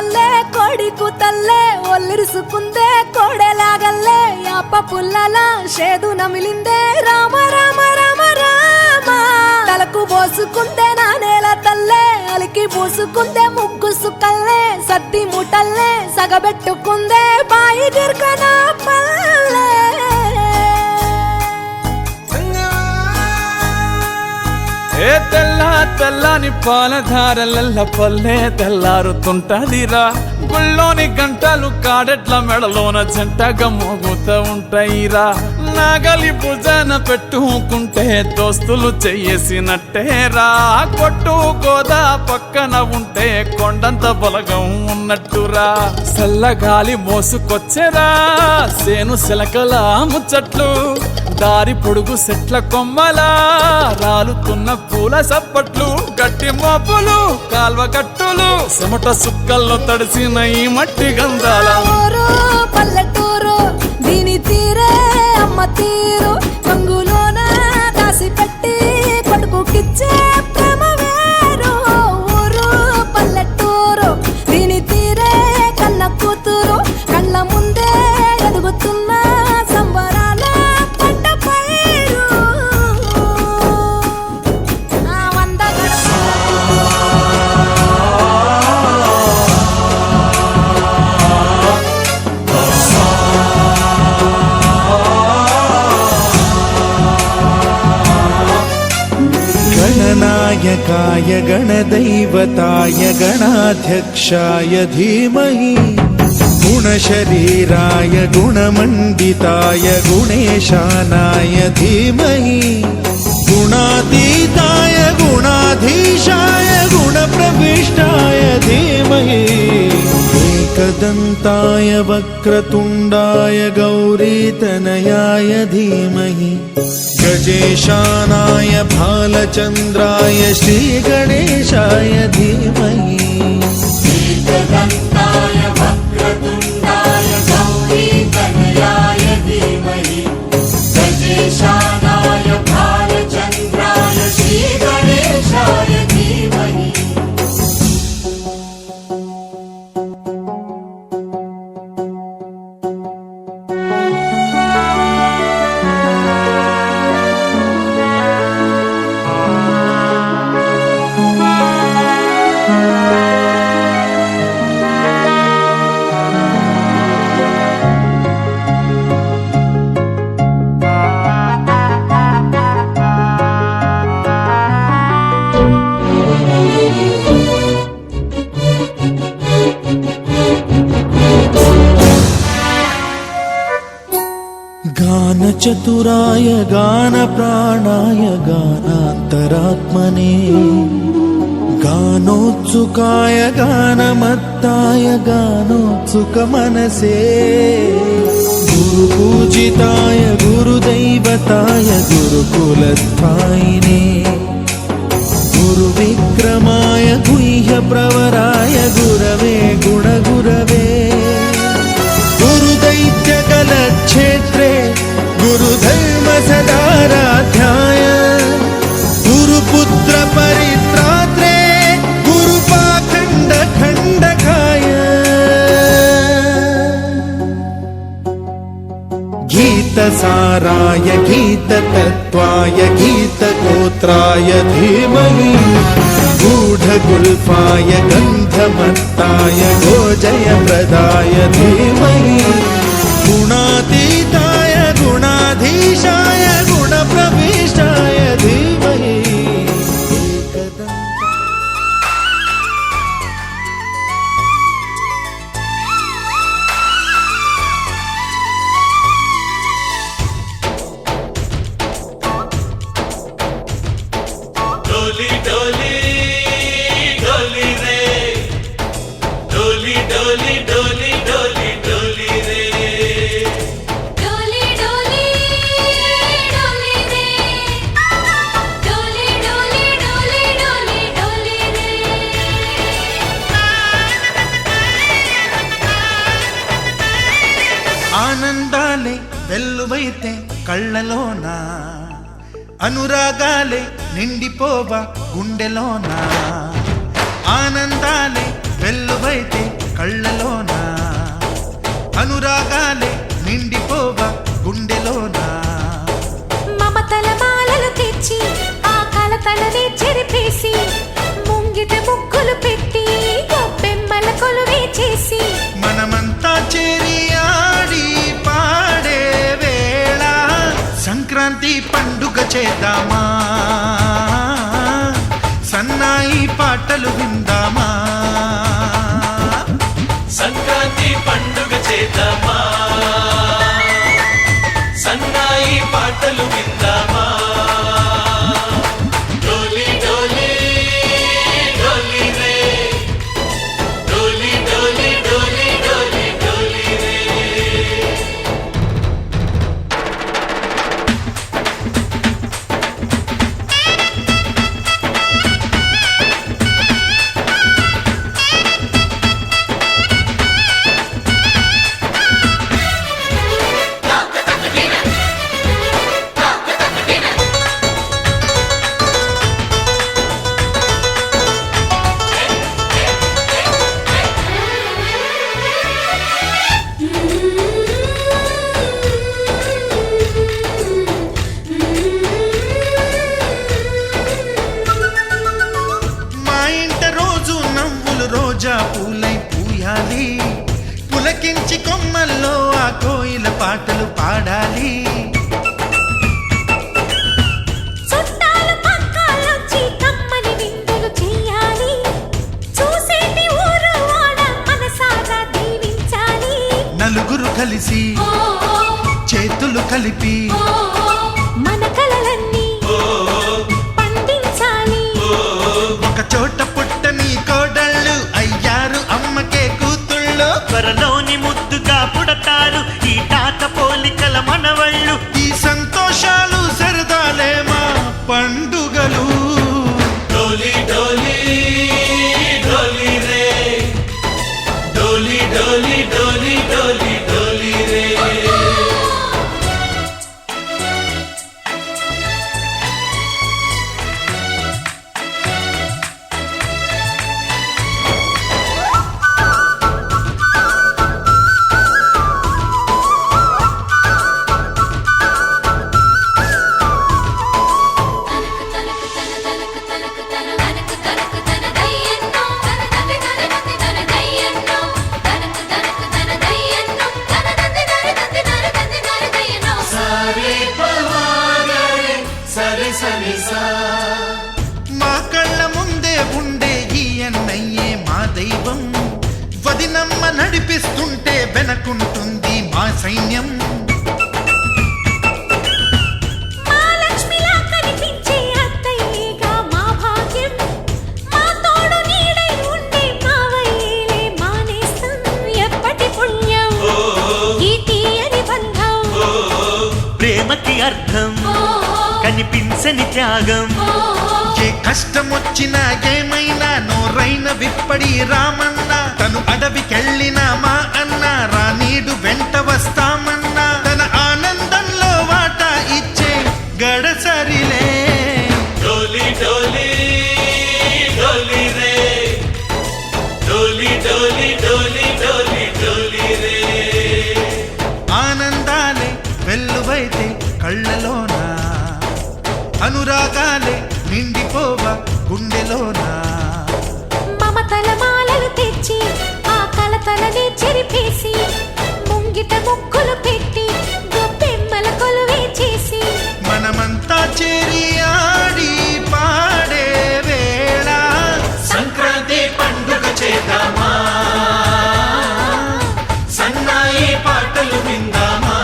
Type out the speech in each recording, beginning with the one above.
తల్లే కోడికు తల్లే ఒల్లిరుసుకుందే కోడెలాగల్లే యాప పుల్లల షేదు నమిలిందే రామ రామ రామ రామ తలకు పోసుకుందే నానేల తల్లే అలికి పూసుకుందే ముగ్గు సుక్కల్లే సద్ది ముటల్లే సగబెట్టుకుందే బాయి దిర్గన పల్లె ఏ తెల్ల తెల్లని పాలధారలల్ల పల్లె తెల్లారుతుంటదిరా గుళ్ళోని గంటలు కాడెట్ల మెడలోన జంటగా మోగుతూ ఉంటాయిరా నాగలి భుజాన పెట్టుకుంటే దోస్తులు చెయ్యేసినట్టేరా కొట్టు గోదా పక్కన ఉంటే కొండంత బలగం ఉన్నట్టురా చల్లగాలి మోసుకొచ్చెరా సేను శిలకల ముచ్చట్లు దారి పొడుగు సెట్ల కొమ్మలా రాలుతున్న పూల సప్పట్లు గట్టి మోపులు కాల్వ కట్టులు చెమట సుక్కల్లో తడిసిన ఈ మట్టి గంధాల పల్లెటూరు దీని తీరే అమ్మ తీరు కంగులోన దాసి పెట్టి కొడుకుకిచ్చే ప్రేమ వేరు ఊరు పల్లెటూరు దీని తీరే కన్న కూతురు కళ్ళ ముందే ఎదుగుతున్న సంబరాల పంట పైరు गणनायकाय गणदैवताय गणाध्यक्षाय धीमहि गुणशरीराय गुणमण्डिताय गुणेशानाय धीमहि गुणातीताय गुणाधीशाय गुणप्रविष्टाय धीमहि एकदन्ताय वक्रतुण्डाय गौरीतनयाय धीमहि गजेशानाय भालचन्द्राय श्रीगणेशाय धीमहि एकदन्ताय वक्रतुण्डाय गौरीतनयाय धीमहि गजेशानाय भालचन्द्राय श्रीगणेशाय धीमहि गानचतुराय गानप्राणाय गानान्तरात्मने गानोत्सुकाय गानमत्ताय गानोत्सुकमनसे गुरुपूजिताय गुरुदैवताय गुरुकुलस्थायिने गुरुविक्रमाय गुह्यप्रवराय गुरवे गुणगुरवे गुरुदैत्यकलक्षेत्रे गुरुधर्म सदाराध्याय गुरुपुत्र परित्रात्रे गुरुपाखण्ड खण्डकाय गीतसाराय गीततत्त्वाय गीतगोत्राय धीमहि गूढगुल्फाय गन्धमत्ताय गोजयप्रदाय धीमहि गुणातीताय गुणाधीशाय गुणप्रविष्टाय धीमहि डोली डोली डोली रे डोली डोली डोली डोली डोली रे डोली डोली डोली रे डोली डोली डोली डोली डोली रे ఆనందాలే వెల్లువైతే కళ్ళలోనా అనురాగాలే నిండిపోవా గుండెలోనా ఆనందాలే వెల్లువైతే కళ్ళలోన అనురాగాలే నిండిపోవా గుండెలోనా మమతల మాలలు తెచ్చి ఆ కలతలనే చెరిపేసి ముంగిట ముగ్గులు పెట్టి గొప్పెమ్మల కొలువే చేసి మనమంతా చేరి ఆడి పాడే వేళ సంక్రాంతి పండుగ చేద్దామా సన్నాయి పాటలు విందామా సంక్రాంతి పండుగ చేద్దామా సన్నాయి పాటలు విందామా డోలి డోలి డోలి రే డోలి డోలి డోలి డోలి డోలి రే మా ఇంట రోజు నవ్వులు రోజా పూలై పూయాలి పులకించి కొమ్మల్లో ఆ కోయిల పాటలు పాడాలి చుట్టాలు పక్కాలొచ్చి కమ్మని విందులు చెయ్యాలి చూసేటి ఊరు వాడ మనసారా దీవించాలి నలుగురు కలిసి చేతులు కలిపి మన కలలన్నీ పండించాలి ఒక చోట పుట్టని కోడళ్ళు అయ్యారు అమ్మకే కూతుళ్ళు త్వరలోని ముద్దుగా పుడతారు ఈ తాత పోలికల మనవళ్ళు ఈ సంతోషాలు సరదాలే మా పండుగలు డోలి డోలి డోలి రే డోలి డోలి డోలి డోలి డోలి రే సరే పవాగరే సరే సరే సా మా కళ్ళ ముందే ఉండే ఈ అన్నయ్యే మా దైవం వదినమ్మ నడిపిస్తుంటే వెనకుంటుంది మా సైన్యం మా లక్ష్మిలా కనిపించే అత్తయ్యేగా మా భాగ్యం మా తోడు నీడై ఉండే మావయ్యేలే మానేస్తం ఎప్పటి పుణ్యం ఈ తీయని బంధం ప్రేమకి అర్థం కనిపించని త్యాగం ఏ కష్టం వచ్చినా ఏమైనా నోరైన విప్పడి రామన్న తను అడవికెళ్ళిన మా అన్న రానీడు వెంట వస్తామన్నా తన ఆనందంలో వాటా ఇచ్చే గడసరిలే డోలి డోలి డోలి రే డోలి డోలి డోలి డోలి డోలి రే ఆనందాలే వెల్లువైతే కళ్ళలోన అనురాగాలే నిండిపోవా గుండెలోనా మమతల మాలలు తెచ్చి ఆ కలతలనే చెరిపేసి ముంగిట ముగ్గులు పెట్టి గొప్పెమ్మల కొలువే చేసి మనమంతా చేరి ఆడి పాడే వేళ సంక్రాంతి పండుగ చేద్దామా సన్నాయి పాటలు విందామా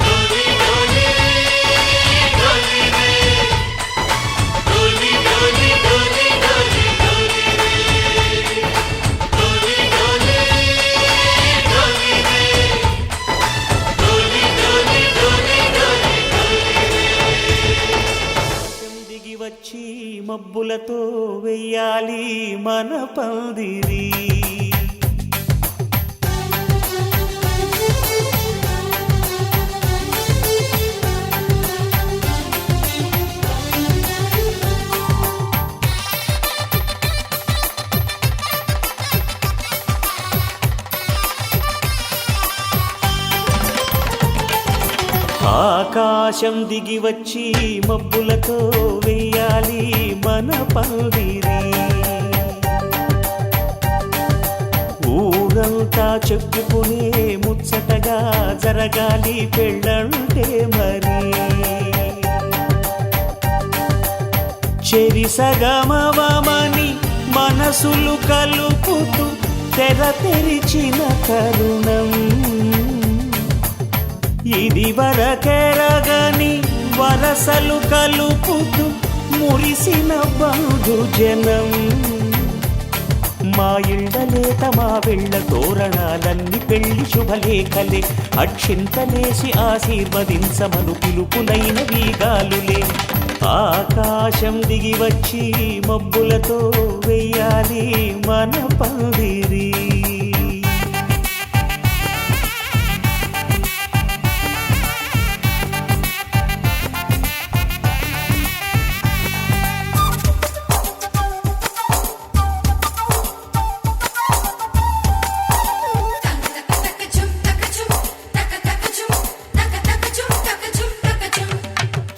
డోలి డోలి డోలి రే డోలి డోలి డోలి డోలి డోలి రే డోలి డోలి డోలి రే డోలి డోలి డోలి డోలి దిగి వచ్చి మబ్బులతో వెయ్యాలి మన పందిరి ఆకాశం దిగి వచ్చి మబ్బులతో వెయ్యాలి మన పందిరి. ఊరంతా చెప్పుకునే ముచ్చటగా జరగాలి పెళ్ళంటే మరి. చెరిసగమవమని మనసులు కలుపుతూ తెర తెరిచిన తరుణం. ఇది వరకెరగని వరసలు కలుపుతూ మురిసిన బంధుజనం. మా ఇళ్ళలేత మా వెళ్ళ తోరణాలన్నీ పెళ్లి శుభలేఖలే. అక్షింతలేసి ఆశీర్వదించమను పిలుపులైన వీగాలులే. ఆకాశం దిగి వచ్చి మబ్బులతో వెయ్యాలి మన పందిరి.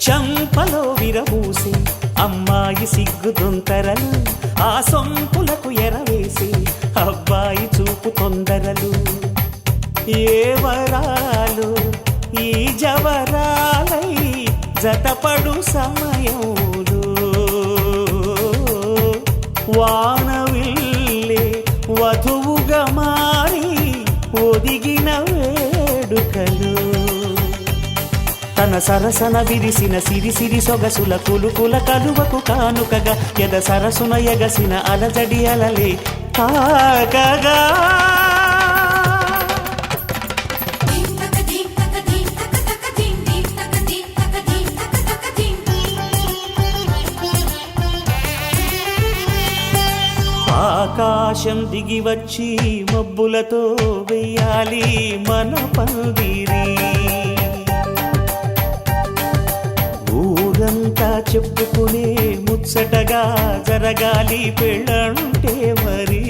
చంపలో విరబూసి అమ్మాయి సిగ్గు దొంతరలు. ఆ సొంపులకు ఎరవేసి అబ్బాయి చూపు తొందరలు. ఏ వరాలు ఈ జవరాలై జతపడు సమయంలో. వానవిల్లే వధువుగా మారి ఒదిగిన వేడుకలు. తన సరసన విరిసిన సిరిసిరి సొగసుల కులుకుల కలువకు కానుకగా ఎద సరసున ఎగసిన అలజడి అలలే తాకగా. ఆకాశం దిగి వచ్చి మబ్బులతో వెయ్యాలి మన పందిరి. ఊరంతా చెప్పుకునే ముచ్చటగా జరగాలి పెళ్ళంటే మరి.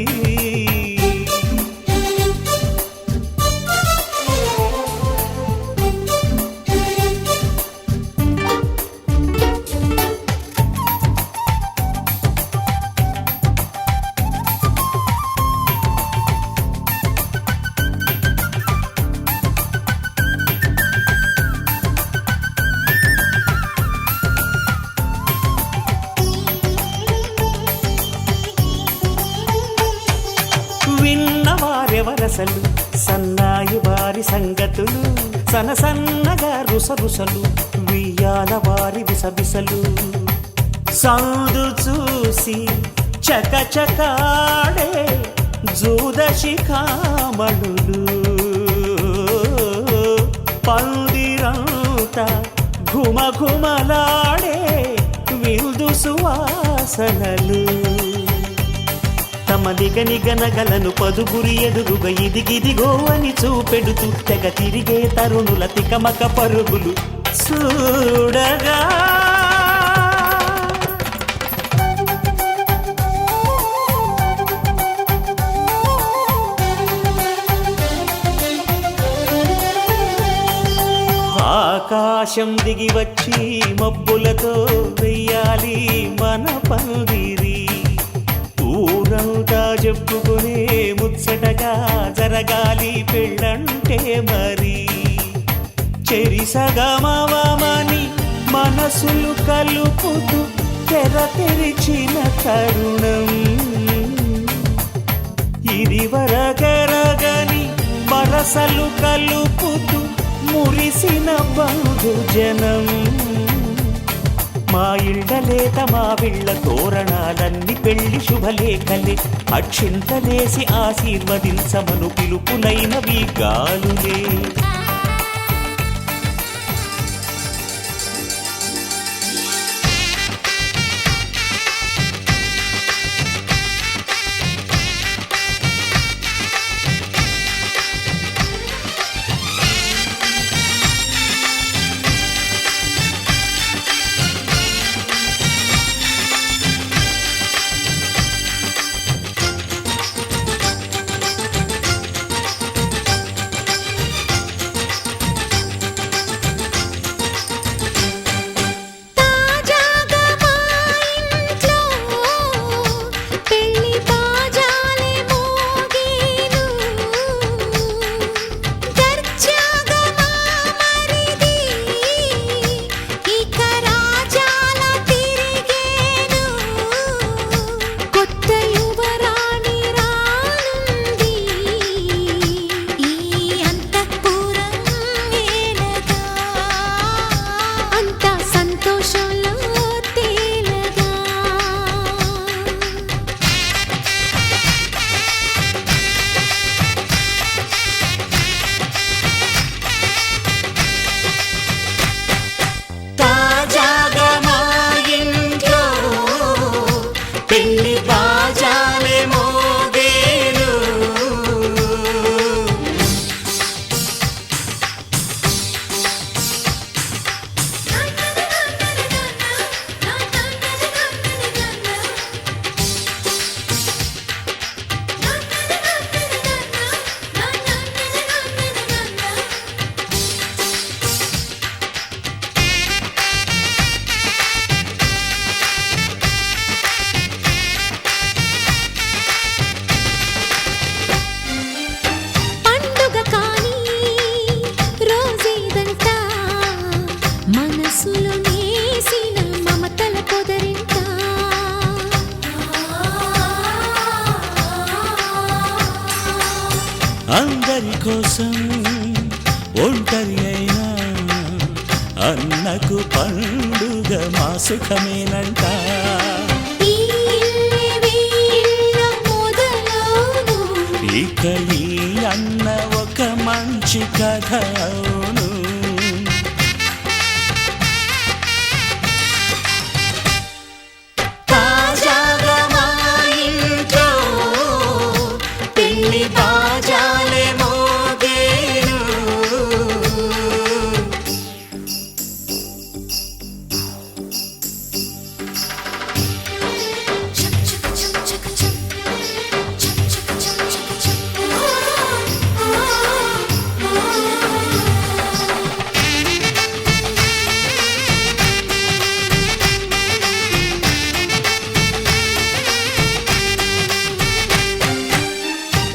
విన్నవారెవరసలు సన్నాయి వారి సంగతులు. సనసన్నగా రుసరుసలు వియ్యాల వారి విసవిసలు. సందు చూసి చకచకాడే జూదశిఖామణులు. పందిరంతా ఘుమఘుమలాడే విందు సువాసనలు. తమ నిగనిగనగలను పదుగురి ఎదురుగా ఇదిగిదిగో అని చూపెడుతూ తెగ తిరిగే తరుణుల తికమక పరుగులు చూడగా. ఆకాశం దిగి వచ్చి మబ్బులతో వెయ్యాలి మన పందిరి. ఊరంతా చెప్పుకునే ముచ్చటగా జరగాలి పెళ్ళంటే మరి. చెరిసగమవమని మనసులు కలుపుతూ తెర తెరిచిన తరుణం. ఇది వరకెరగని వరసలు కలుపుతూ మురిసిన బంధుజనం. మా ఇళ్ళలేత మా విళ్ళ తోరణాలన్నీ పెళ్లి శుభలేఖలే. అక్షింతలేసి ఆశీర్వదించమను పిలుపులైనవి గాలులే. అందరి కోసం ఒంటరి అయినా అన్నకు పండుగ మా సుఖమేనంట. ఈ ఇల్లే వీళ్ళ మొదలవును. ఇక ఈ అన్న ఒక మంచి కథ అవును. తాజాగా మా ఇంట్లో పెళ్లి బాజాలే మోగేను. చక్ చక్ చక్ చక్ చక్. చక్ చక్ చక్ చక్ చక్.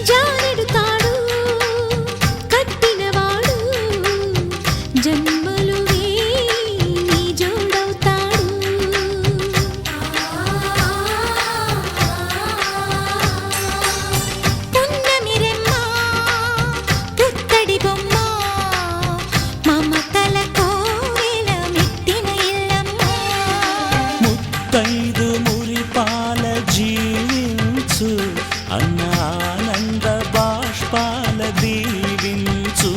జానెడు తాడు కట్టినవాడు జన్మలు వేయి జోడవుతాడు. పున్నమి రెమ్మ పుత్తడి బొమ్మ మమతల కోవెల మెట్టిన ఇల్లమ్మ. ముత్తైదు మురిపాల జీవించు అన్న ఆనంద బాష్పాల దీవించు.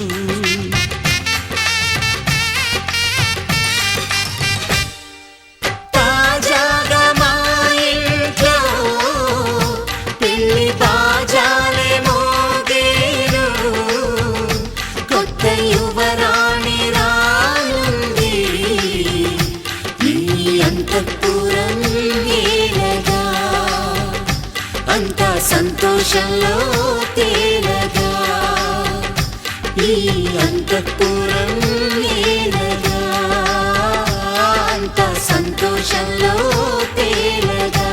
తాజాగా మా ఇంట్లో పెళ్లి బాజాలే మోగేను. కొత్త యువరాణి రానుంది ఈ అంతఃపురం ఏలగా. అంతా సంతోషంలో తేలగా ఈ అంతఃపురం ఏలగా. అంతా సంతోషంలో తేలగా.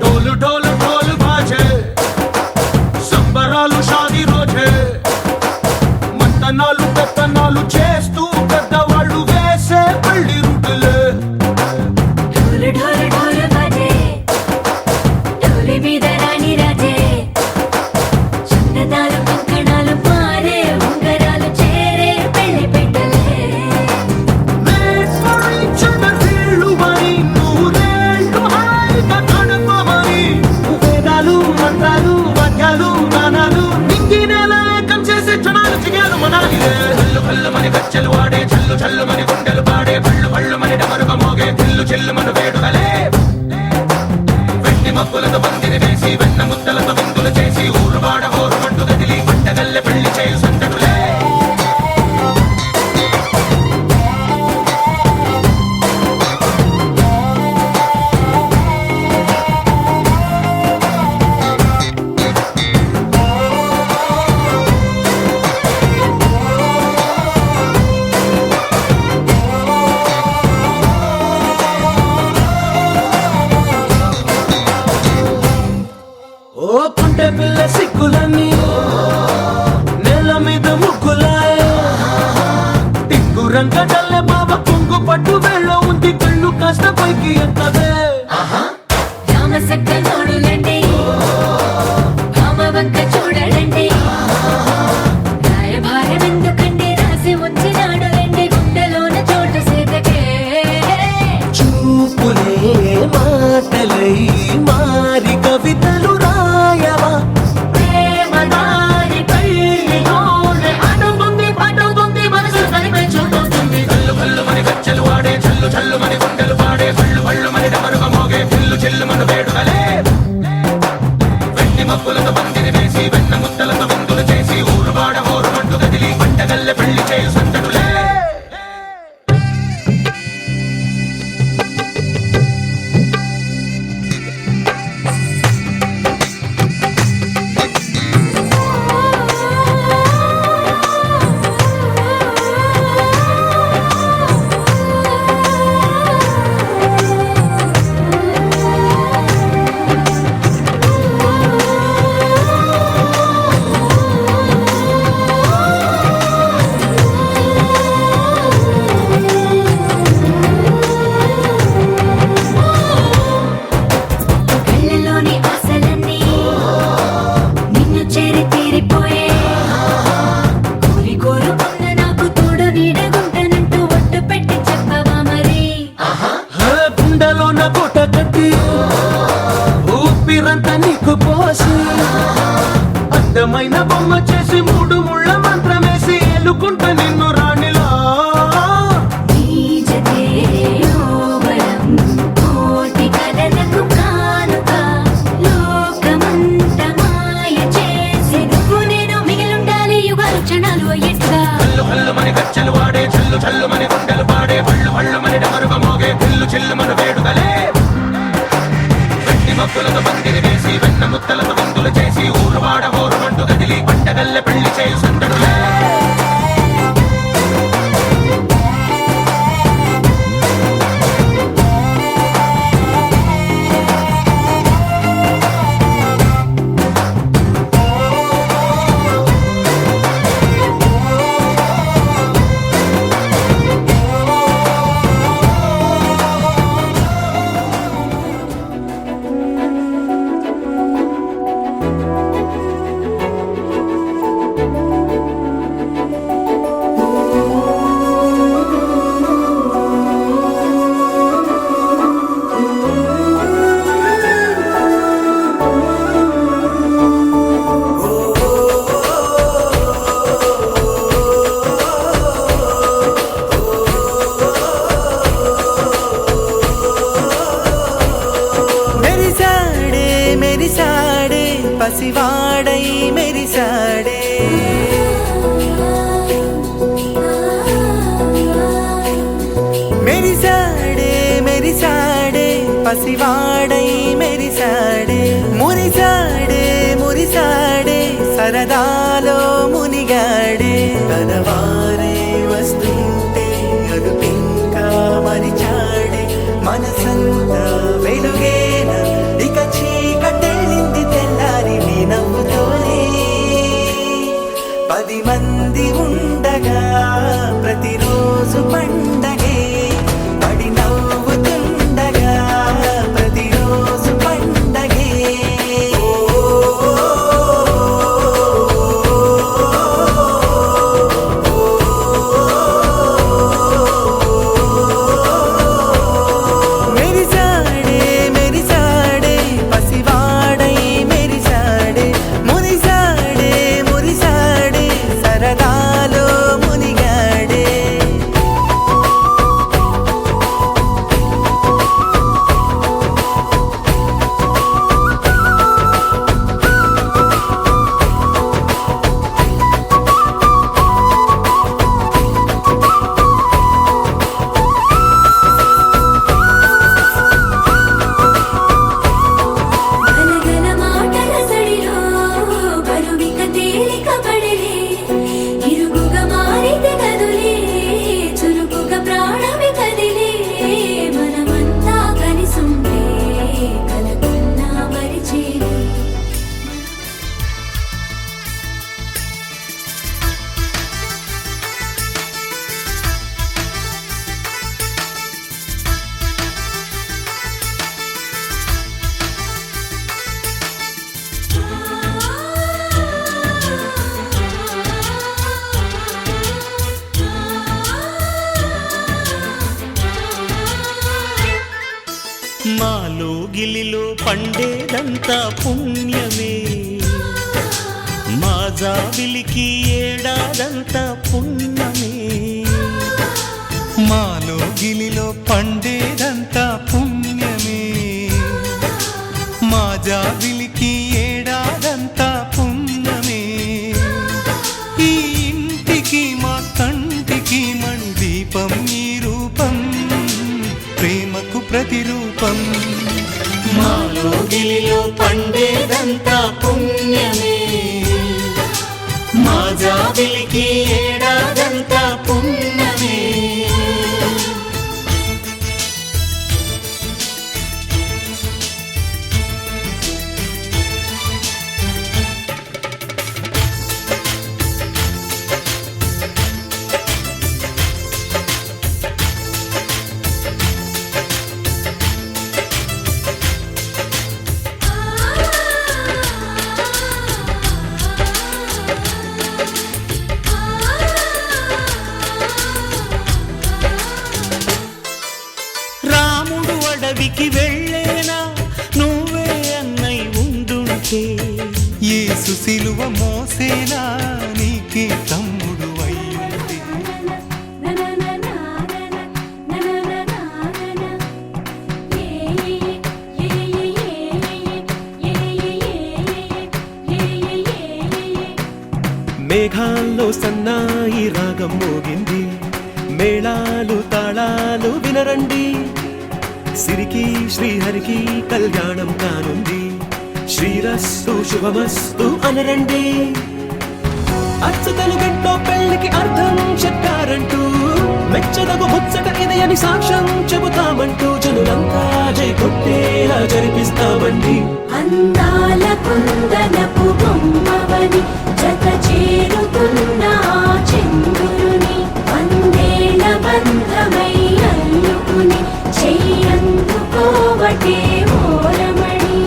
డోలు డోలు డోలు బాజే సంబరాలు షాదీ రోజే మంతనాలు పెత్తనాలు చేస్తూ పెద్దవాళ్ళు వేసే పెళ్లి రూటులే. ఢోలు ఢోలు ఢోలు బాజే ఢోలి మీద రాణి రాజే. చందనాలు కంకణాలు మారే ఉంగరాలు చేరే పెళ్లి పెట్టలే. వీళ్ళు మరి నూరేళ్ళు హాయిగా గడపమని వేదాలు మంత్రాలు వాక్యాలు గానాలు నింగి నేల ఏకం చేసే క్షణాలు చిగాలు మనాలి. కళ్ళు కళ్ళు మని గచ్చలు వాడే చల్లు చల్లు మని గుండెలు పాడే పళ్ళు పళ్ళు మని డమరుగ మోగే చిల్లు చిల్లు మన వేడుకలే. వెండి మబ్బులతో పందిరి వేసి వెన్న ముద్దలతో విందులు చేసి ఊరు వాడ హోరు మంటు గదిలి పంటగల్లె పెళ్లి చేయు సందడులే. ఓ పుంటె పిల్ల సిక్కులన్నీ నేల మీద ముగ్గులాయ. టింగు రంగడల్లె బాబ కొంగు పట్టు వెళ్ళ ఉంది కళ్ళు కాస్త పైకి ఎత్తదే. రామసక్క నోడులండి భామ వంక చూడడండి. రాయభారం ఎందుకండి రాసి ఉంచినాడు ఎండి గుండెలోన చోటు సీతకే. చూపులే మాటలై మారి కవితలు రాయవా. ప్రేమ దారి పెళ్లిలోనే అడుగుంది పడుతుంది మనసు కలిపే చూడుతుంది. కళ్ళు కళ్ళు మని గచ్చలు వాడే చల్లు చల్లు మని గుండెలు పాడే పళ్ళు పళ్ళు మని డమరుగ మోగే చిల్లు చిల్లు మన వేడుకలే. వెండి మబ్బుల నీరంతా నీకు పోసి అందమైన బొమ్మ చేసి మూడు ముళ్ళ మంత్రమేసి ఎలుకుంటా నిన్ను రాణిలా నీజతే యోగరం కోటి కలలకు కానుక లోకమంత మాయ చేసి నువ్వు నేను మిగిలుండాలి యుగాలు క్షణాలు అయ్యేట్టుగా కళ్ళు కళ్ళు మని గచ్చలు వాడే చల్లు చల్లు మని గుండెలు పాడే పళ్ళు పళ్ళు మని డమరుగ మోగే పిల్లు చిల్లు మన వేడుదలే వెట్టి మక్కులతో పందిరి వేసి వెన్న ముత్తలతో విందులు చేసి ఊరు వాడ హోరు మంటు కదిలి పండగల్లె పెళ్లి చేయు సందడులే మెరిసాడే పసివాడై మెరిసాడే మెరిసాడే మెరిసాడే పసివాడై మెరిసాడే మురిసాడే మురిసాడే సరదాలో మునిగాడే తనవారే వస్తుంటే అదుపింకా మరిచాడే మనసంతా వెలుగేన ఇక చీకటెళ్ళింది తెల్లారి నీ నవ్వుతోనే 10 మంది ఉండగా ప్రతిరోజు పండగే పడి నవ్వుతుండగా ప్రతిరోజు పండగే మెరిసాడే మెరిసాడే పసివాడై మెరిసాడే మురిసాడే మురిసాడే సరదాలో మునిగాడే గలగల మాటల సడిలో బరువిక తేలిక పడిలే ఇరుగుగా మారితే కదులే చురుకుగా ప్రాణమి కదిలే మనమంతా కలిసుంటే కలకున్నా మరిచేలే మాలో గిలిలో పండేదంతా పుణ్యమే మా జాబిలికి ఏడాదంతా పుణ్యమే మాలో గిలిలో పండేదంతా పుణ్యమే మా జాబిలికి ఏడాదంతా పుణ్యమే ఈ ఇంటికి మా కంటికి మణి దీపం ఈ రూపం ప్రేమకు ప్రతిరూపం మాలో గిలిలో పండేదంతా పుణ్యమే మా జాబిలికి ఏడాదంతా పుణ్యమే ఆ తెలిసేలా నీకే తమ్ముడు అయ్యుంటే మేఘాల్లో సన్నాయి రాగం మోగింది, మేళాలు తాళాలు వినరండి, సిరికి శ్రీహరికి కళ్యాణం కానుంది, శ్రీరస్తు శుభమస్తు అనరండి. అచ్చతలు గంటో పెళ్లికి అర్థం చెప్పారంటూ, మెచ్చదగు ముచ్చట ఇది అని సాక్ష్యం చెబుతామంటూ, జనులంతా జై కొట్టేలా జరిపిస్తామండి. అందాల కుందనపు బొమ్మవని జత చేరుతున్న చంద్రుని, వందేళ్ల బంధమై అల్లుకుని చెయ్యందుకోవటే ఓరమణి.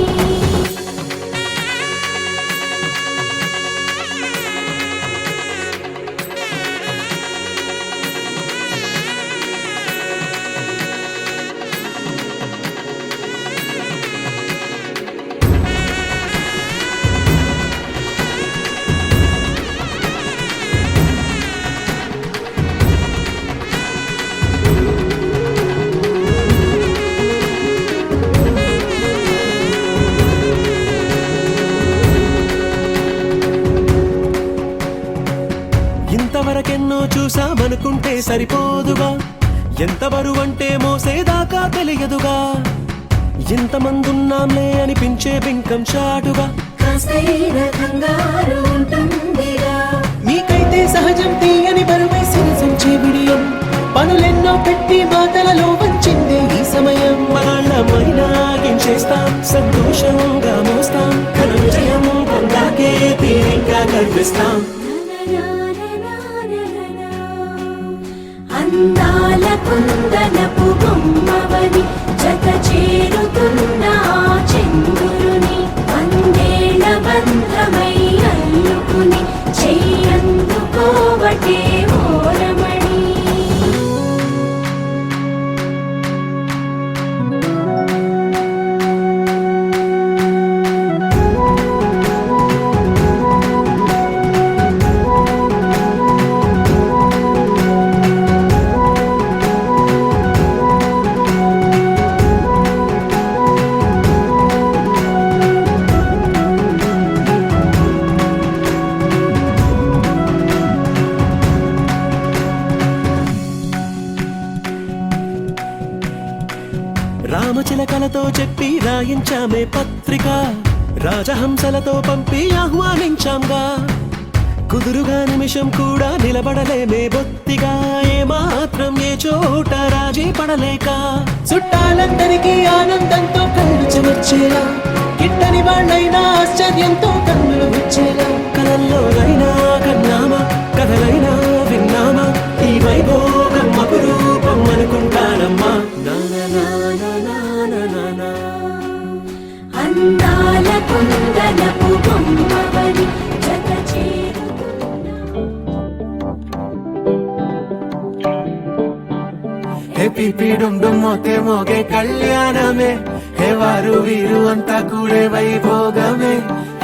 ఇంతవరకెన్నో చూసామనుకుంటే సరిపోదుగా, ఎంత బరువంటే మోసేదాకా తెలియదుగా, ఇంతమందున్నాంలే అనిపించే బింకం చాటుగా, కాస్తైన కంగారు ఉంటుందిగా, మీకైతే సహజం తీయని బరువై సిరసించే బిడియం, పనులెన్నో పెట్టి మాటలలో వంచిందే ఈ సమయం. మనాళ్ళమైనా గించేస్తాం, సంతోషంగా మోస్తాం, ఘన విజయం పొందాకే తీరిగ్గా కనిపిస్తాం. అందాల కుందనపు బొమ్మవని జత చేరుతున్న చంద్రుని, వందేళ్ల బంధమై అల్లుకుని చెయ్యందుకోవటే ఓరమణి. రామచిలకలతో చెప్పి రాయించామే పత్రిక, రాజహంసలతో పంపి ఆహ్వానించాంగా, కుదురుగా నిమిషం కూడా నిలబడలేమే బొత్తిగా, ఏమాత్రం ఏ చోట రాజీ పడలేక, చుట్టాలందరికీ ఆనందంతో కళ్ళు చెమర్చేలా, గిట్టని వాళ్ళైనా ఆశ్చర్యంతో కన్నులు వచ్చేలా, కలల్లోనైనా కన్నామా, కథలైనా విన్నామా, ఈ వైభోగం అపురూపం అనుకుంటానమ్మా. అందాల కుందనపు బొమ్మవని జత చేరుతున్న. హే పిపిడుం డుమ్మోతే మోగే కళ్యాణమే, హే వారు వీరు అంతా కూడే వైభోగమే,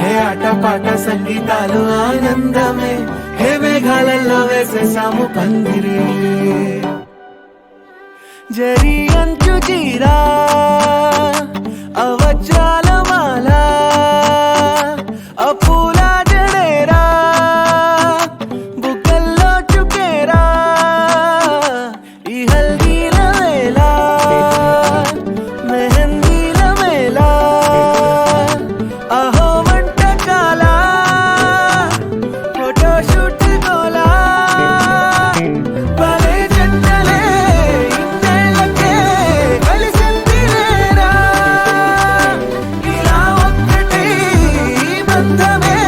హే ఆటపాట సంగీతాలు ఆనందమే, హే మేఘాలలో వేసేసాము పందిరే. జరి అంచు చీరా అవజ్రాల మాల, అపూల జడేరా బుగ్గల్లో చుకేరా, ఈ హల్దీల వేళ మెహందీల మేళ, అహో వంటకాల ఫోటోషూట్ గోలా, భలే జంటలే ఇన్నేళ్ళకే కలిసింది లేరా, ఇలా ఒక్కటి బంధమే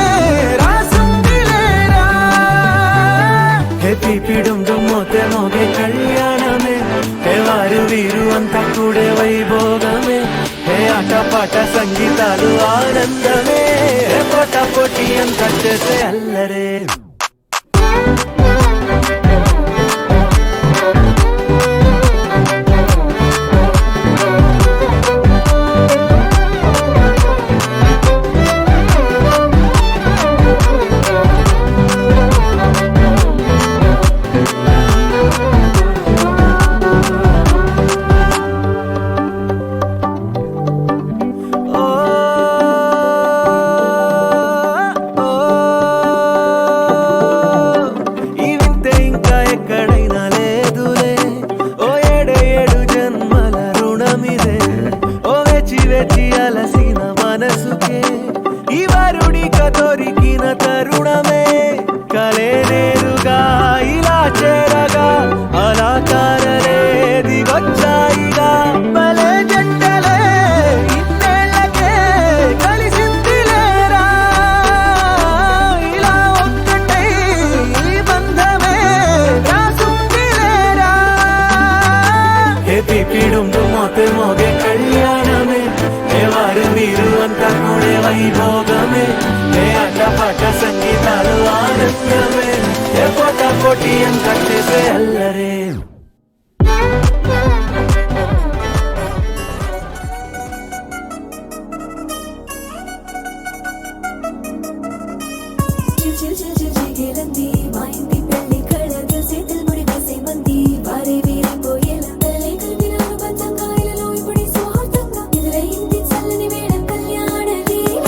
రాసుంది లేరా. హే పిపిడుం డుమ్మోతే మోగే కళ్యాణమే, హే వారు వీరు అంతా కూడే వైభోగమే, హే ఆటపాట సంగీతాలు ఆనందమే, హే పోటా పోటీ అంతా చేసే అల్లరే. వేచి అలసిన మనసుకే ఈ వరుడిక దొరికిన తరుణమే కలే నేరుగా ఇలా చేరగా అలా కారలేది వచ్చాయిగా భలే జంటలే ఇన్నేళ్ళకే కలిసింది లేరా ఇలా ఒక్కటై ఈ బంధమే రాసుంది లేరా ఏ పిపిడుండు మోతే మోగే కళ్యాణమే ఏ వారు మీరు అంతా కూడా వైభోగమే ఏ అడ్డపాట సంగీతాలు ఆనందమే ఏ పోటా పోటీ అంత చేసే అల్లరే చిగిలంది మా ఇంటి పెళ్లి కళగా చేతులు ముడి వేసే మంది వారే వీరే పోయేలా తలే కలిపినారు పంచంగాయలలో ఇప్పుడు సౌహార్దంగా ఎదురైంది చల్లని వేళ కళ్యాణ లీల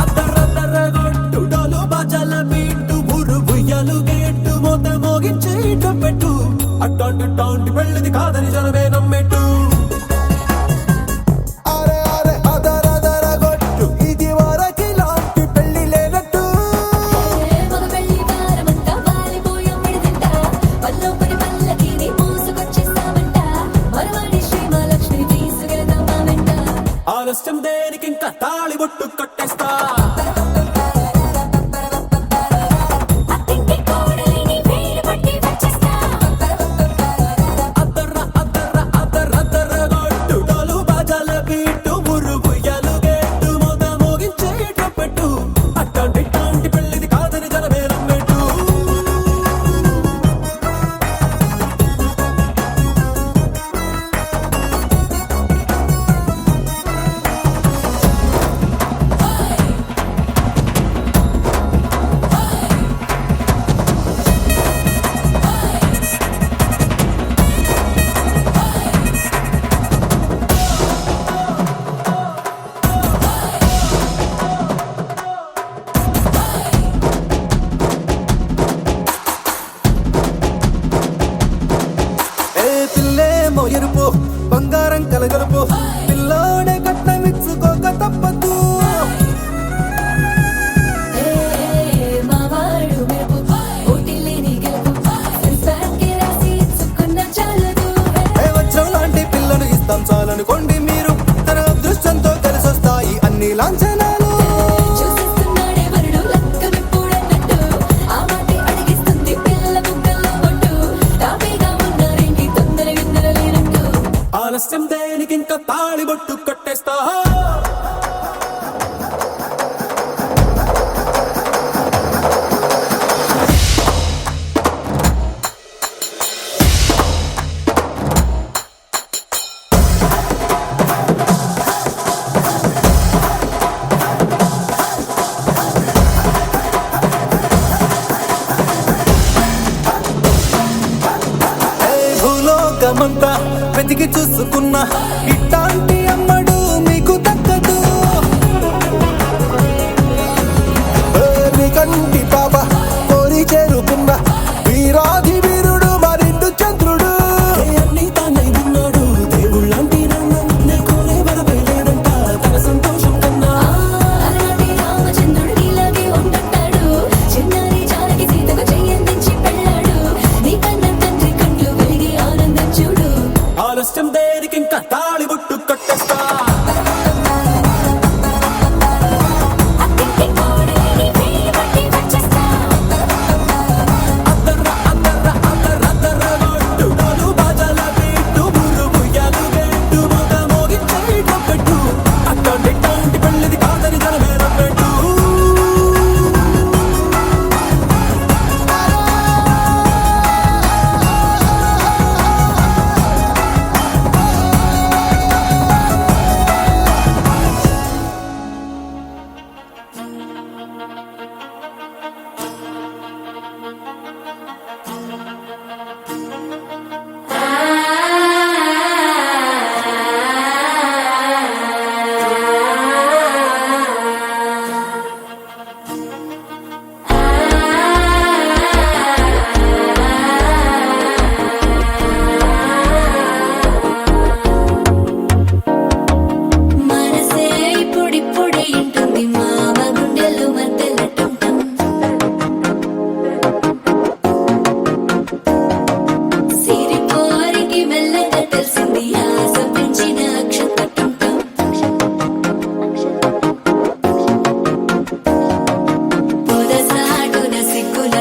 అద్దరద్దరగొట్టు డోలు బాజాల బీటు ఊరు బుయ్యలు గేట్టు మోత మోగించే పెట్టు అట్టాంటి టాంటి పెళ్ళిది కాదని జనమే నమ్మెట్టు అరే అరే అదరదరగొట్టు ఇది వరకి లాంటి పెళ్లి లేనట్టు మగ పెళ్లి వారమంతా వాలిపోయాం విడిదింట పల్లోపడి పల్లకిని మోసుకొచ్చేస్తామంట మరవాడి శ్రీమహాలక్ష్మి తీసుకెళ్దాం మా వెంట ఆలస్యం దేనికి ఇంకా తాళి బొట్టు కట్టేస్తా అత్తింటి కోడలిని వేలు పట్టి వచ్చేస్తా అద్దరద్దరగొట్టు డోలు బాజాల బీటు ఊరు బుయ్యలు గేట్టు మోత మోగించే పెట్టు అట్టాంటి టాంటి పెళ్ళిది కాదని జనమే నమ్మెట్టు ఏ పిల్లేమో ఎరుపు బంగారం కలగలుపు పిల్లోడే కట్టమిచ్చుకోక తప్పదు మావాడు మెరుపు ఓటిల్లేని గెలుపు సెన్సార్కి రాసి ఇచ్చుకున్న చాలదు ఏ వచ్చం లాంటి పిల్లను ఇస్తాం చాలనుకోండి మీరు తన అదృష్టంతో కలిసొస్తాయి అన్ని లాంఛనాలు చూసేస్తున్నాడే వరుడు లక్కమిప్పుడన్నట్టు ఆ మాటే అడిగిస్తుంది పిల్ల బుగ్గల్లో బొట్టు తాపీగా ఉన్నారేంటి తొందర విందర లేనట్టు ఆలస్యం దేనికి ఇంకా తాళి బొట్టు కట్టేస్తా భూలోకమంతా వెతికి చూసుకున్నా ఇట్లాంటి అమ్మడు మీకు దక్కదు కంటి పాప కోరి చేరుకున్న వీరాధి వీరుడు మరిండు చంద్రుడు అన్ని తానై ఉన్నాడు దేవుళ్ళంటి నన్ను కోరే వరవే లేదంట తన సంతోషం కన్నా అలాంటి రామచంద్రుడు నీలాగే ఉంటుంటాడు చిన్నారి జానకి సీతకు చెయ్యందించి పెళ్ళాడు నీ కన్న తండ్రి కంట్లు వెలిగి ఆనందం చూడు ఆలస్యం దేనికి ఇంకా తాళి బొట్టు కట్టేస్తా అత్తింటి కోడలిని వేలు పట్టి వచ్చేస్తా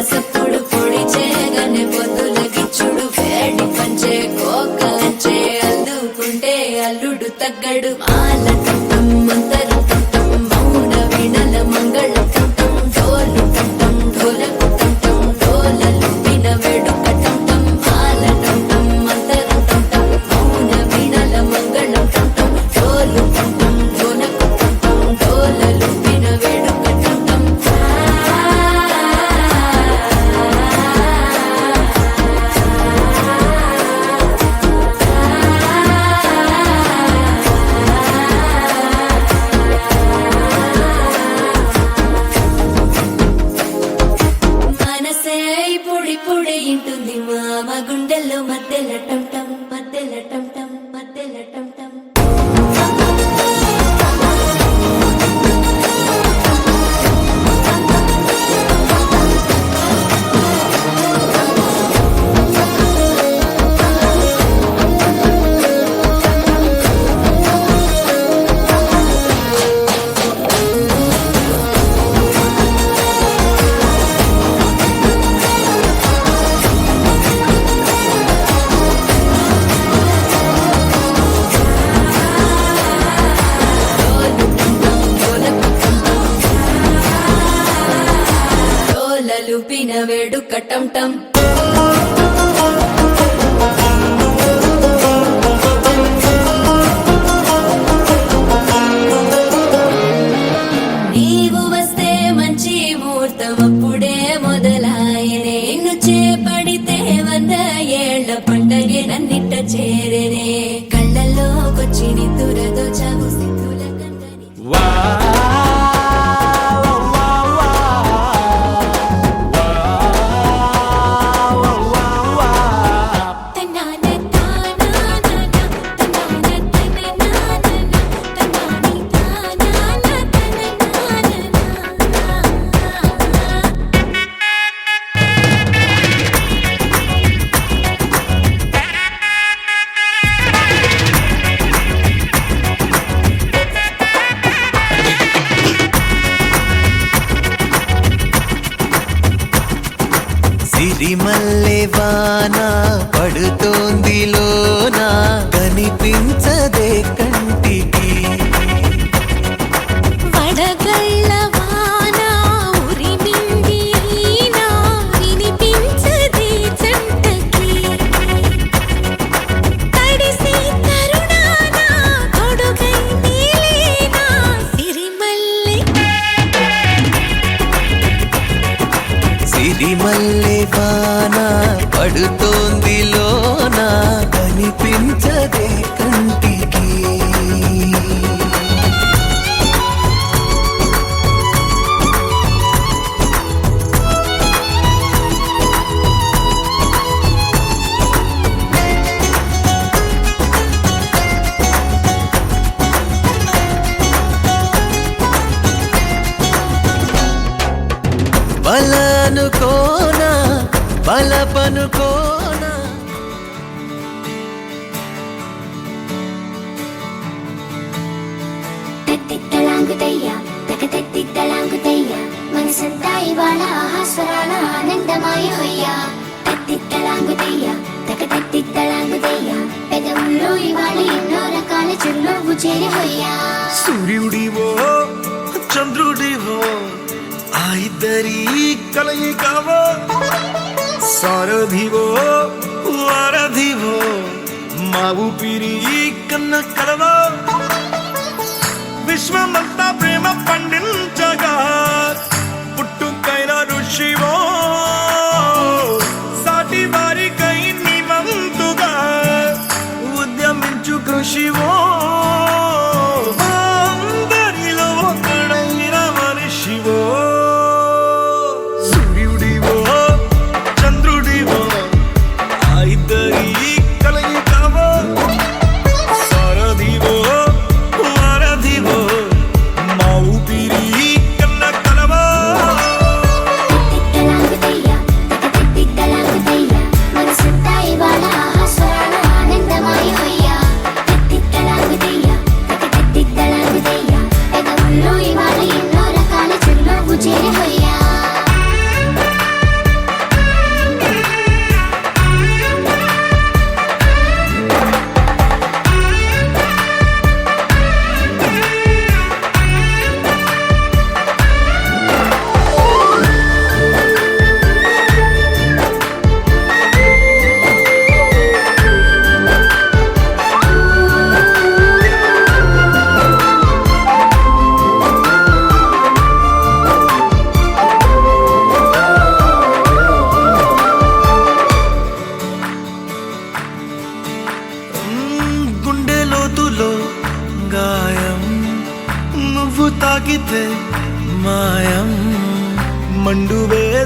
సప్పుడు పొడి చేయగానే పొద్దుల గిచ్చుడు వేడి పంచే కోకలంచే అల్లుకుంటే అల్లుడు తగ్గడు మాల టంటం మంతరం టంటం మౌన వీణల మంగళం టంటం డోలు టంటం ఢోలకు టంటం డోలలు విన వేడుక టంటం మాల టంటం మంతరం టంటం మౌన వీణల మంగళం టంటం డోలు టంటం ఢోలకు టంటం డోలలు విన వేడుక టంటం మనసే పొడి పొడి ఇంటుంది మామ గుండెల్లో మధ్యల టంటం మధ్యల టంటం మధ్యల టంటం లూపిన వేడుక టంటం నీవు వస్తే మంచి ముహూర్తం అప్పుడే మొదలాయనే నిన్ను చేపడితే 100 ఏళ్ల పండగే నన్నిట్ట చేరేనే కళ్ళల్లోకొచ్చి నిద్దురదో చావు సిద్ధుల కందని సిరిమల్లె వాన పడుతోంది లోన కనిపించదే కంటికి వడగళ్ళ వాన ఉరిమింది ఈనా వినిపించదే జంటకి తడిసి తరుణాన కొడుకై నీలేనా సిరిమల్లె వాన పడుతోంది లోన కనిపించదే కంటికి బలనుకోనా బలపనుకోనా తెత్తిత్తలాంగుతయ్యా తెగతెత్తిత్తలాంగుతయ్యా మనసంతా ఇవాళ ఆహాస్వరాల ఆనందమాయ హొయ్యా తెత్తిత్తలాంగుతయ్యా తెగతెత్తిత్తలాంగుతయ్యా పెదవుల్లో ఇవాళ ఎన్నో రకాల చిరునవ్వు చేరి హొయ్యా సూర్యుడివో చంద్రుడివో ఆ ఇద్దరి కలయికవో సారథివో వారధివో మా ఊపిరి కన్న కలవో విశ్వమంతా ప్రేమ పండించగా పుట్టుకైన ఋషివో సాటి వారికై నివంతుగా ఉద్యమించు కృషివో అందరిలో ఒకడైన మనిషివో సూర్యుడివో చంద్రుడివో ఆ ఇద్దరి కలయికవో సారథివో వారధివో మా ఊపిరి కన్న కలవో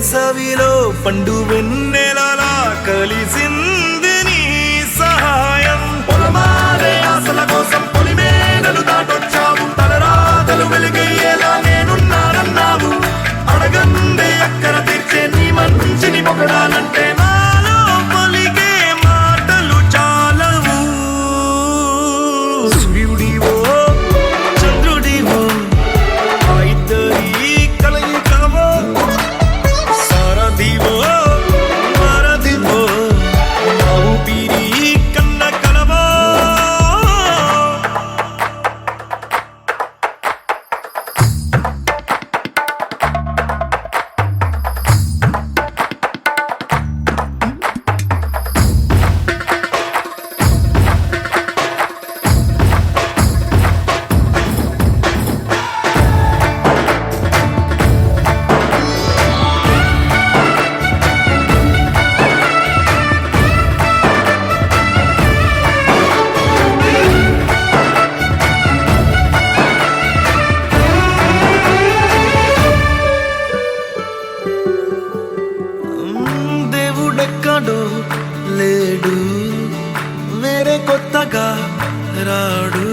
వేసవిలో పండు వెన్నెలలా కలిసింది నీ సహాయం పొలమారే ఆశల కోసం పొలిమేనలు దాటొచ్చావు తలరాతలు వెలుగయ్యేలా నేనున్నానన్నావు అడగందే అక్కర తీర్చే నీ మంచిని పొగడాలంటే నాలో పలికే మాటలు చాలవు సూర్యుడివో చంద్రుడివో ఆ ఇద్దరి కలయికవో సారథివో వారధివో నా ఊపిరి కన్న కలవో దేవుడెక్కడో లేడు వేరే కొత్తగా రాడు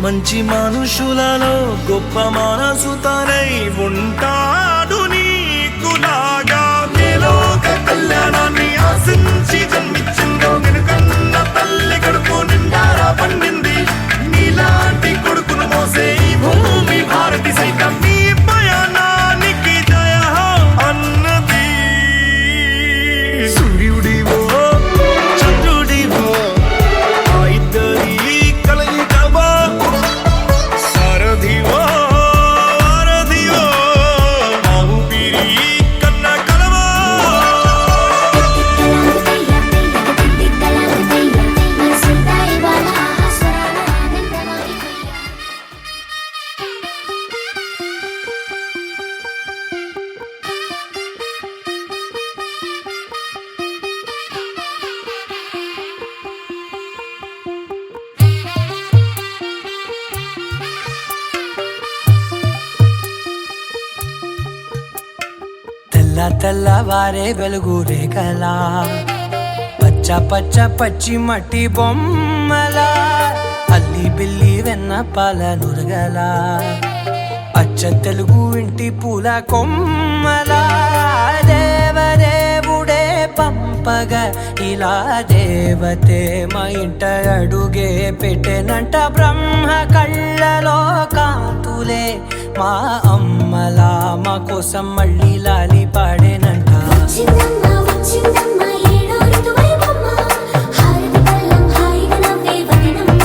మంచి మనుషులలో గొప్ప మనసు తనై ఉంటాడు నీకులాగా నీలోక కళ్యాణాన్ని ఆశించి జన్మించిందో వెనుకన్న తల్లి కడుపు నిండారా పండింది నీలాంటి కొడుకును మోసే ఈ భూమి భారతి సైతం నీ పయనానికి జయ అన్నది సూర్యుడివో చంద్రుడివో ఆ ఇద్దరి కలయికవో సారథివో వారధివో నా ఊపిరి కన్న కలవో మనసంతా ఇవాళ ఆస్వరాల ఆనందమాయి హొయ్యా తెల్ల తెల్లవారే వెలుగు రేఖలా పచ్చ పచ్చ పచ్చి మట్టి బొమ్మలా అల్లి బిల్లి వెన్న పాల నురగలా అచ్చ తెలుగు ఇంటి పూల కొమ్మలా దేవదేవుడే పంపగా ఇలా దేవతే మా ఇంట అడుగే పెట్టెనంట బ్రహ్మ కళ్ళలో కాంతులే మా అమ్మలా మా కోసం మళ్ళీ లాలి పాడేనంట వచ్చిందమ్మ ఏడో ఋతువైవమ్మ హారతి పళ్ళం హాయిగా నవ్వే వదనమ్మ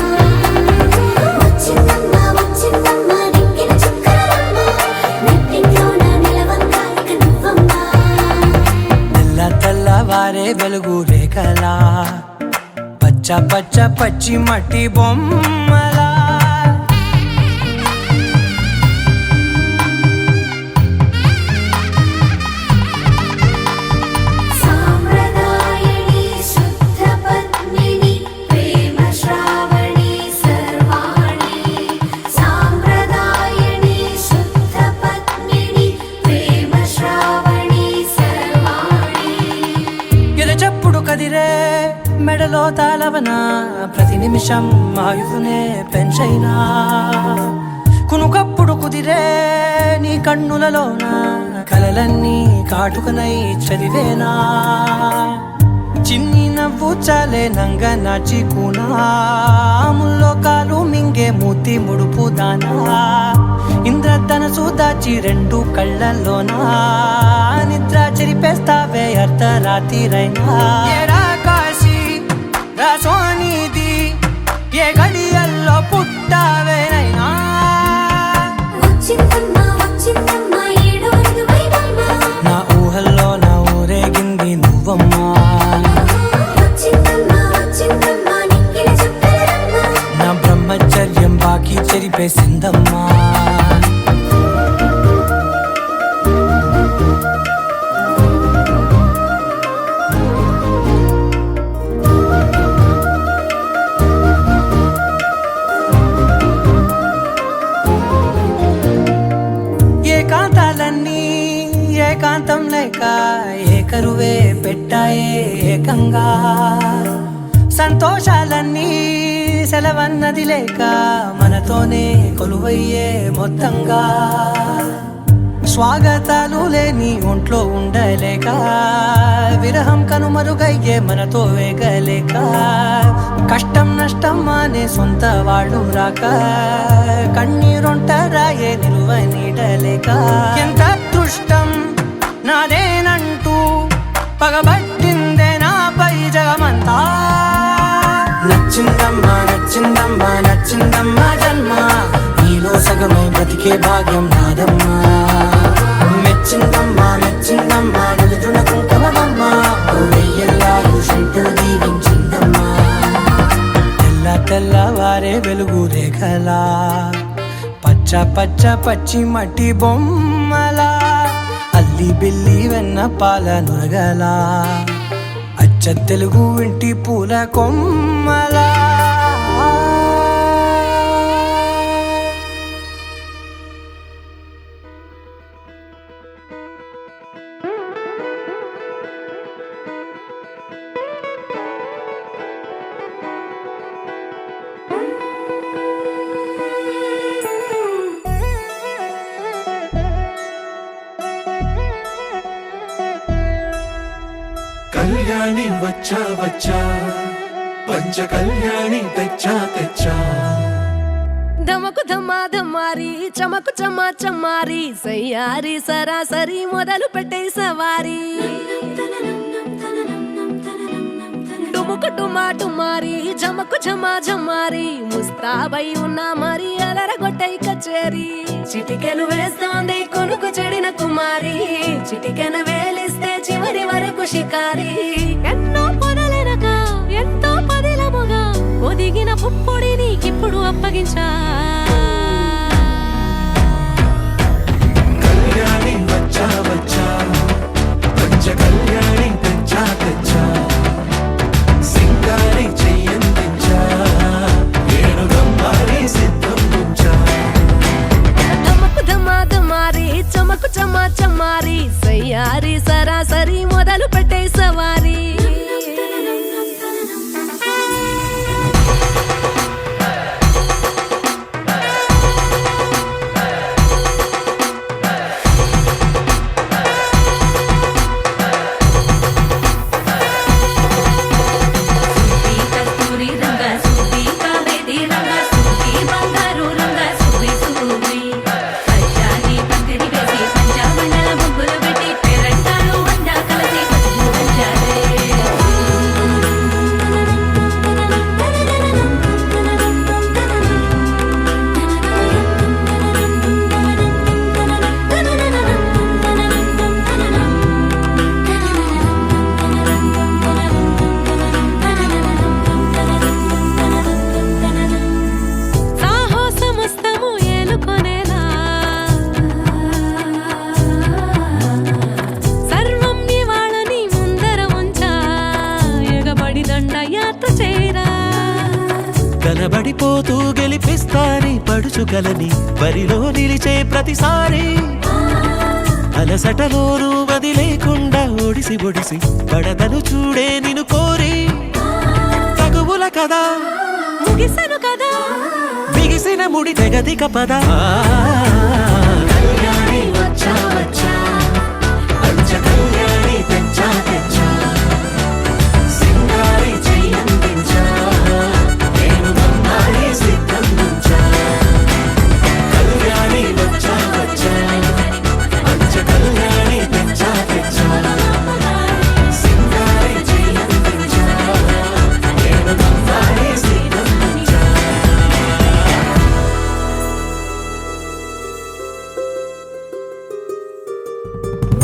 వచ్చిందమ్మ దిక్కిన చుక్కలమ్మ నెట్టింట్లోన నిలవంగా ఇక నువ్వమ్మ తెల్ల తెల్లవారే వెలుగు రేఖలా పచ్చ పచ్చ పచ్చి మట్టి బొమ్మలా సాంప్రదాయని శుద్ధ పద్మిని ప్రేమ శ్రావణి సర్వాణి సాంప్రదాయని శుద్ధ పద్మిని ప్రేమ శ్రావణి సర్వాణి ఎరచప్పుడు కదిరే మెడలో తాళవన ప్రతి నిమిషం ఆయువునే పెంచైనా కునుకప్పుడు కుదిరే నీ కన్నులలోన కలలన్నీ కాటుకనై చదివేనా చిన్ని నవ్వు చాలే నంగ నాచి ముల్లోకాలు మింగే మూతి ముడుపు దానా ఇంద్రధనసు దాచి రెండు కళ్ళల్లోనా నిద్ర చెరిపేస్తావే అర్ధరాత్రిరైనా ఏడా కాశీ రా సోనిది ఏ గడియల్లో పుట్టావేనైనా వచ్చిందమ్మ ఏడో ఋతువైవమ్మ నా ఊహల్లో నా ఊరేగింది నువ్వమ్మా వచ్చిందమ్మ నిక్కిన చుక్కలమ్మ నా బ్రహ్మచర్యం బాకీ చెరిపేసిందమ్మా ఏకాంతం లేక ఏకరువే పెట్టాయే ఏకంగా సంతోషాలన్నీ సెలవన్నది లేక మనతోనే కొలువయ్యే మొత్తంగా స్వాగతాలు లేని ఒంట్లో ఉండలేక విరహం కనుమరుగయ్యే మనతో వేగలేక కష్టం నష్టం అనే సొంత వాళ్ళు రాక కన్నీరొంటరాయే నిలువ నీడలేక ఎంత అదృష్టం నాదేనంటూ పగబట్టిందే నాపై జగమంతా నచ్చిందమ్మా నచ్చిందమ్మా నచ్చిందమ్మా జన్మ నీలో సగమై బ్రతికే భాగ్యం నాదమ్మా మెచ్చిందమ్మా మెచ్చిందమ్మా నిలుచున కుంకుమమ్మా వెయ్యల్లాలు శంటు దీవించిందమ్మా తెల్ల తెల్లవారే వెలుగు రేఖలా పచ్చ పచ్చ పచ్చి మట్టి బొమ్మలా అల్లి బిల్లి వెన్న పాల నురగలా అచ్చ తెలుగు ఇంటి పూల కొమ్మలా కళ్యాణి వచ్చా వచ్చా పంచ కళ్యాణి తెచ్చా తెచ్చా ధమకు ధమా ధమారి చమకు చమా చమారి సయ్యారి సరాసరి మొదలు పెట్టే సవారి డుముకు టుమా టుమారి జమకు ఝమా ఝమారి ముస్తాబై ఉన్నా మరి అలరగొట్టై కచేరి చిటికెను వేస్తోంది కొనుకు చెడిన కుమారి చిటికెను వేలిస్తే చివరి వరకు షికారి ఎన్నో పొదలెనక ఎంతో పదిలముగా ఒదిగిన పుప్పొడి నీకిప్పుడు అప్పగించా కళ్యాణి వచ్చా వచ్చా పంచ కళ్యాణి తెచ్చా తెచ్చా సింగారి చెయ్యందించా ఏడు గమ్మారి సిద్ధం ఉంచా ధమకు ధమా ధమారి చమకు చమా చమారి సయ్యారి సరాసరి మొదలు పెట్టే సవారి కనబడిపోతూ గెలిపిస్తాని పడుచుకలని బరిలో నిలిచే ప్రతిసారి అలసటలోనూ వదిలేకుండా ఒడిసి ఒడిసి పడతను చూడే నిన్ను కోరి తగువుల కదా ముగిసను కదా బిగిసిన ముడి తెగదిక పద కళ్యాణి వచ్చా వచ్చా పంచ కళ్యాణి తెచ్చా తెచ్చా సింగారి చెయ్యందించా నేను గమ్మారి సిద్ధం ఉంచా కళ్యాణి వచ్చా వచ్చా పంచ కళ్యాణి తెచ్చా తెచ్చా సింగారి చెయ్యందించా నేను గమ్మారి సిద్ధం ఉంచా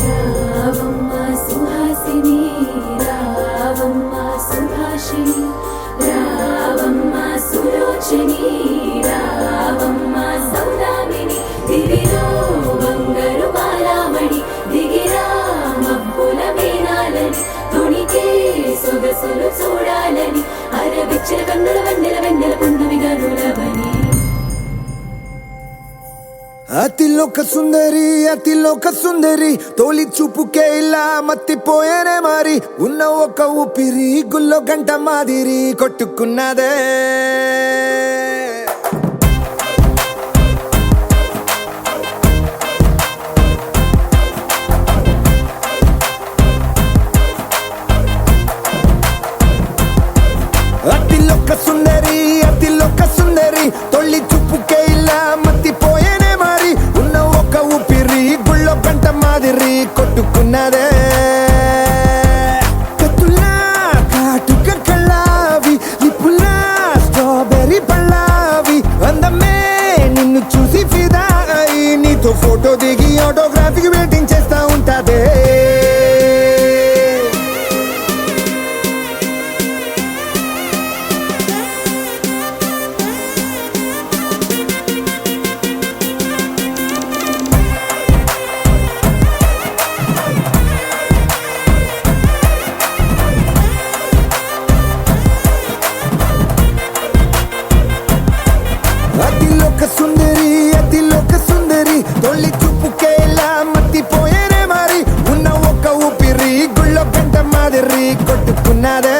రావమ్మ సుహాసిని రావమ్మ సుభాషిణి రావమ్మ సులోచని రావమ్మ సౌదామిని దివిలో బంగారు బాలామణి దిగిరా మబ్బుల మీనాలని తుణికే సొగసులు చూడాలని అరవిచ్చిన కన్నుల వెన్నెల వెన్నెల పున్నమి గనులవని అతిలోక సుందరి తోలి చూపుకే ఇలా మత్తిపోయేనే మారి ఉన్న ఒక ఊపిరి గుల్లో గంట మాదిరి కొట్టుకున్నదే అతిలోక సుందరి తొలి చూపుకే ఇలా మత్తిపోయేనే మారి ఉన్న ఒక ఊపిరి గుళ్ళో గంట మాదిరి కొట్టుకున్నదే కత్తులా కాటుక కళ్ళావి లిప్పులా స్ట్రాబెర్రీ పళ్ళావి అందమే నిన్ను చూసి ఫిదా అయి నీతో ఫోటో దిగి ఆటోగ్రాఫీకి వెయిటింగ్ చేస్తా ఉంటాదే అతిలోక సుందరి తొలి చూపుకే ఇలా మత్తిపోయేనే మారి ఉన్న ఒక ఊపిరి గుళ్ళో గంట మాదిరి కొట్టుకున్నదే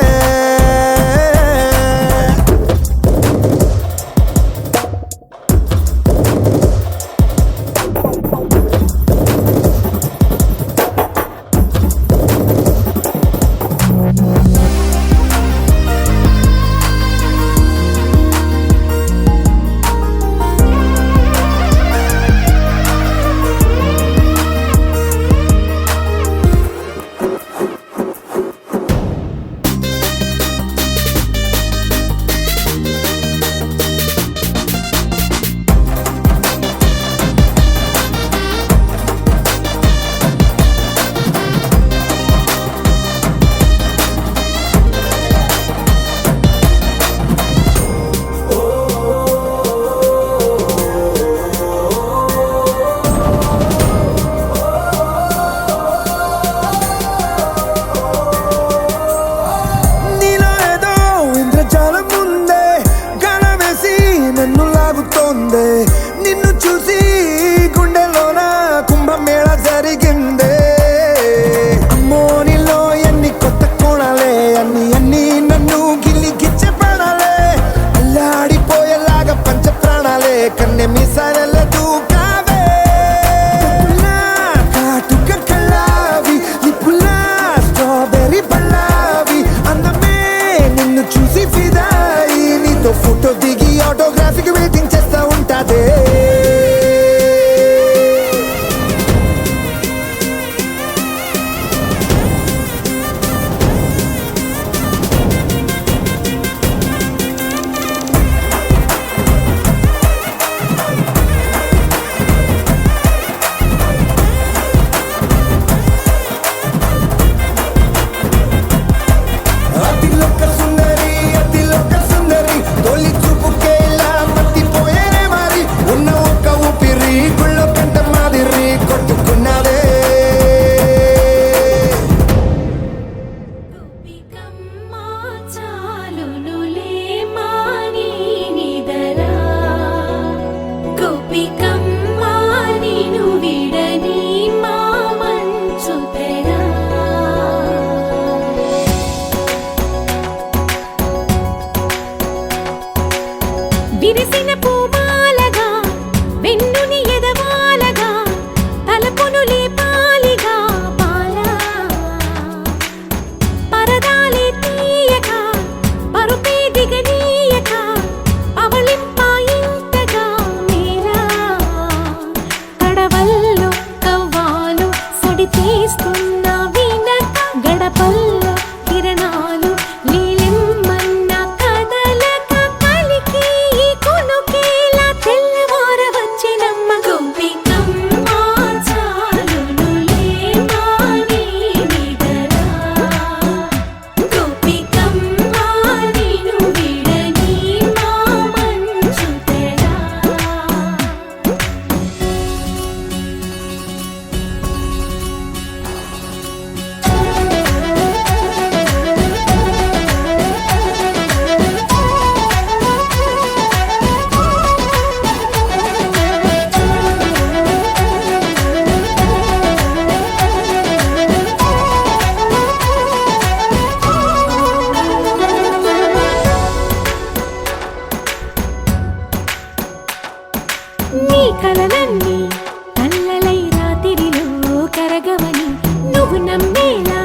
నిజమని నువ్వు నమ్మేలా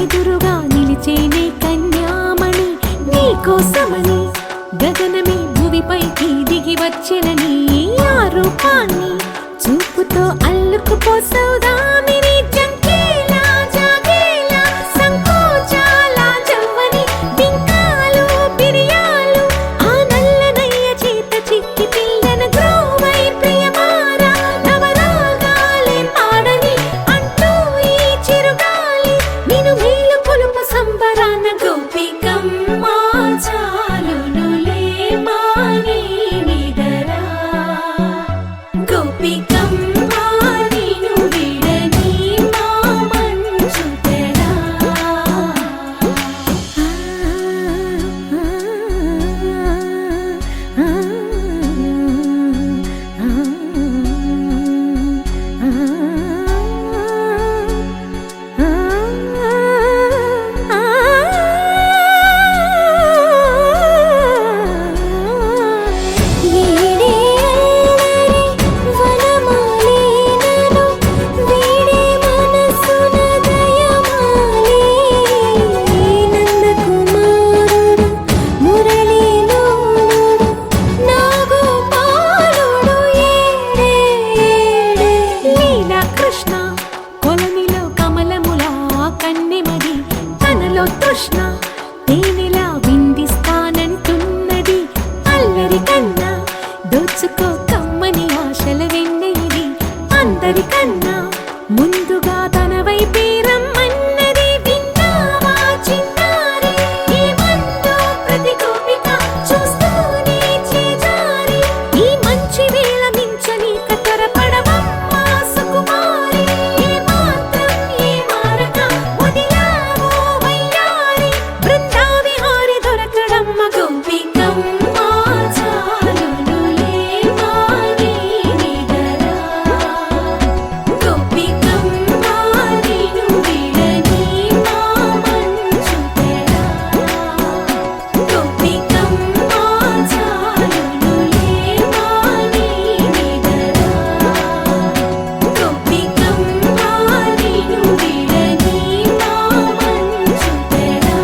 ఎదురుగా నిలిచేనే కన్యామణి నీకోసమని గగనమే భువిపైకి దిగి వచ్చెనని ఆ రూపాన్ని చూపుతో అల్లుకుపోసౌదామిని జంకేలా జాగేలా సంకోచాల జవ్వని బింకాలు బిరియాలు ఆ నల్లనయ్య చేత చిక్కి పిల్లన గ్రోవై ప్రియమారా నవరాగాలే పాడని అంటూ ఈ చిరుగాలి నిన్ను మేలు కొలుపు సంబరాన గోపికమ్మ చాలునులే మాని నిదరా గోపికమ్మ నిన్ను విడని మా మంచు తెరా కృష్ణ కొలనిలో కమలములా కన్నెమది తనలో తృష్ణ తేనెలా విందిస్తానంటున్నది అల్లరి కన్నా దోచుకో కమ్మని ఆశల వెన్నెయిది అందరికన్నా ముందుగా తన వైపే రమ్మన్నది విన్నావా చిన్నారి ఏమందో ప్రతి గోపిక చూస్తూనే చేజారి ఈ మంచి వేళ మించని కతరపడవమ్మ సుకుమారి ఏ మాత్రం ఏ మారక వదిలావో వయ్యారి బృందావిహారి దొరకడమ్మ గోపికమ్మ చాలునులే మాని నిదరా గోపికమ్మ నిన్ను విడని మా మంచు తెరా గోపికమ్మ చాలునులే మాని నిదరా గోపికమ్మ నిన్ను విడని మా మంచు తెరా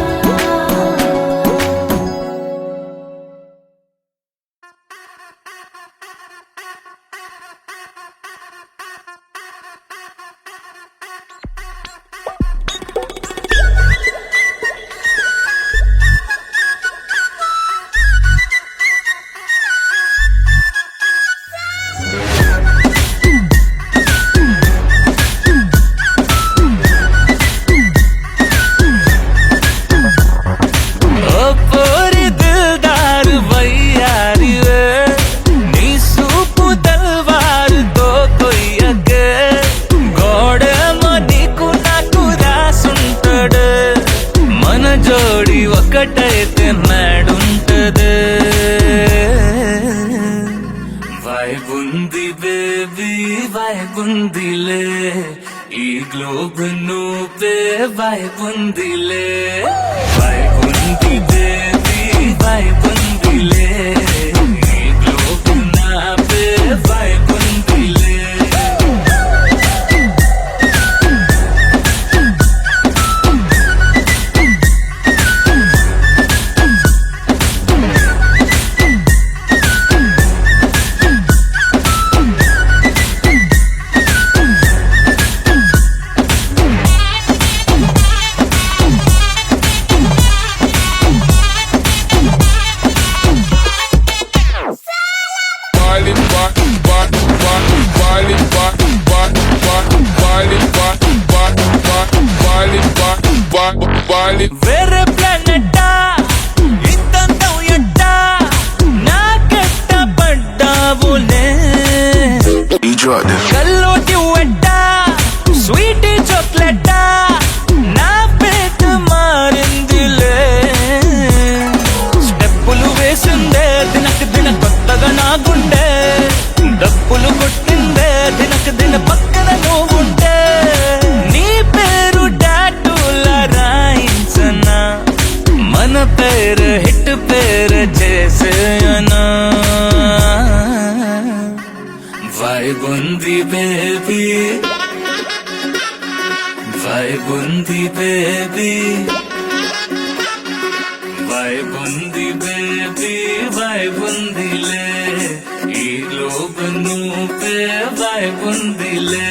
ओ पोरी दिलदार वैयारी वे नी सूप तलवार तो कोई अगे गोड़े मनीकु नाकु रासुंटडे मन जोड़ी ఒకటైతే మేడుంటదే వైబుంది బేబీ వైబుందిలే ఈ గ్లోబ్ నువ్వే వైబుందిలే వైబుంది బేబీ వైబుందిలే ఈ గ్లోబ్ నావే వైబుందిలే వేరే ప్లానెట్టా ఇంతంతం ఎట్టా నాకెట్ట పడ్డావులే కల్లోటి వెట్టా స్వీటీ చాక్లెట్టా నా పేట మారిందిలే స్టెప్పులు వేసిందే దినకు దిన కొత్తగా నా గుండె డప్పులు కొట్టిందే దినకు దిన పక్కన నువ్వుంటే నీ పేరు టాటూల రాయించను వైబ్ ఉంది బేబీ వైబ్ ఉంది బేబీ వైబ్ ఉందిలే ఈ లోపు నువ్వే వైబ్ ఉందిలే